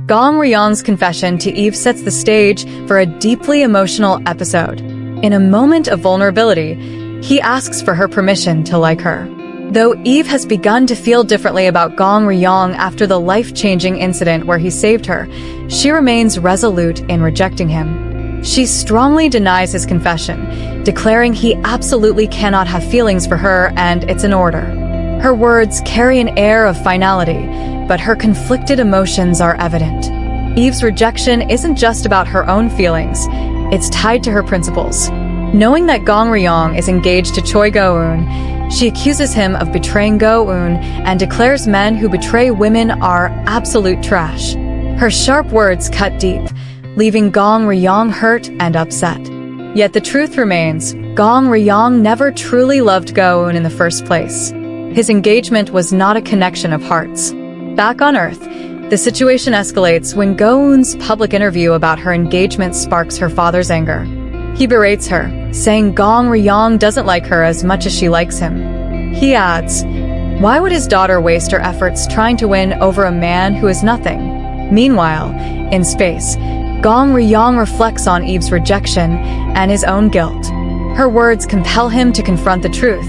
Gong Ryong's confession to Eve sets the stage for a deeply emotional episode. In a moment of vulnerability, he asks for her permission to like her. Though Eve has begun to feel differently about Gong Ryong after the life-changing incident where he saved her, she remains resolute in rejecting him. She strongly denies his confession, declaring he absolutely cannot have feelings for her and it's an order. Her words carry an air of finality, but her conflicted emotions are evident. Eve's rejection isn't just about her own feelings, it's tied to her principles. Knowing that Gong Ryong is engaged to Choi Go-eun, she accuses him of betraying Go-eun and declares men who betray women are absolute trash. Her sharp words cut deep, leaving Gong Ryong hurt and upset. Yet the truth remains, Gong Ryong never truly loved Go-eun in the first place. His engagement was not a connection of hearts. Back on Earth, the situation escalates when Go-eun's public interview about her engagement sparks her father's anger. He berates her, saying Gong Ryong doesn't like her as much as she likes him. He adds, why would his daughter waste her efforts trying to win over a man who is nothing? Meanwhile, in space, Gong Ryong reflects on Eve's rejection and his own guilt. Her words compel him to confront the truth,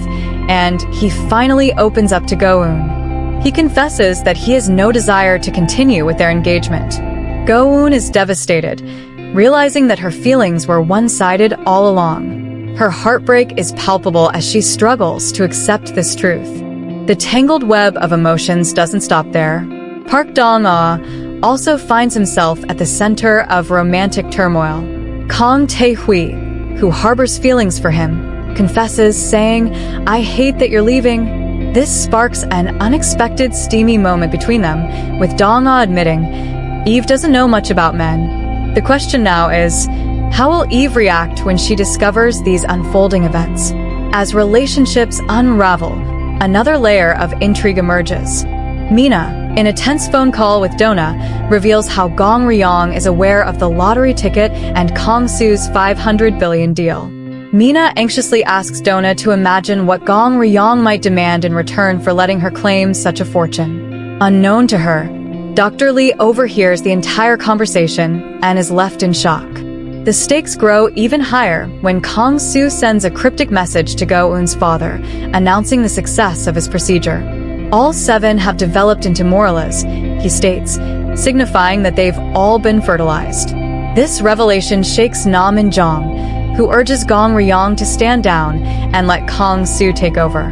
and he finally opens up to Go-eun. He confesses that he has no desire to continue with their engagement. Go-eun is devastated, realizing that her feelings were one-sided all along. Her heartbreak is palpable as she struggles to accept this truth. The tangled web of emotions doesn't stop there. Park Dong-ah also finds himself at the center of romantic turmoil. Kang Tae-hui, who harbors feelings for him, confesses, saying, I hate that you're leaving. This sparks an unexpected steamy moment between them, with Dong-ah admitting, Eve doesn't know much about men. The question now is, how will Eve react when she discovers these unfolding events? As relationships unravel, another layer of intrigue emerges. Mina, in a tense phone call with Dona, reveals how Gong Ryong is aware of the lottery ticket and Kang Soo's 500 billion deal. Mina anxiously asks Dona to imagine what Gong Ryong might demand in return for letting her claim such a fortune. Unknown to her, Dr. Lee overhears the entire conversation and is left in shock. The stakes grow even higher when Kang Soo sends a cryptic message to Go-eun's father, announcing the success of his procedure. All 7 have developed into moralas, he states, signifying that they've all been fertilized. This revelation shakes Nam and Jong, who urges Gong Ryong to stand down and let Kang Soo take over.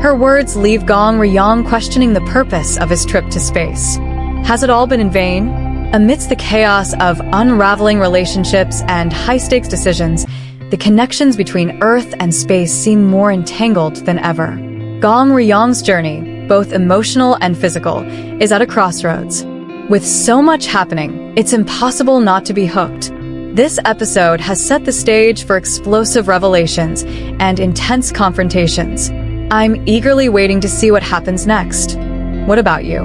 Her words leave Gong Ryong questioning the purpose of his trip to space. Has it all been in vain? Amidst the chaos of unraveling relationships and high-stakes decisions, the connections between Earth and space seem more entangled than ever. Gong Ryong's journey, both emotional and physical, is at a crossroads. With so much happening, it's impossible not to be hooked. This episode has set the stage for explosive revelations and intense confrontations. I'm eagerly waiting to see what happens next. What about you?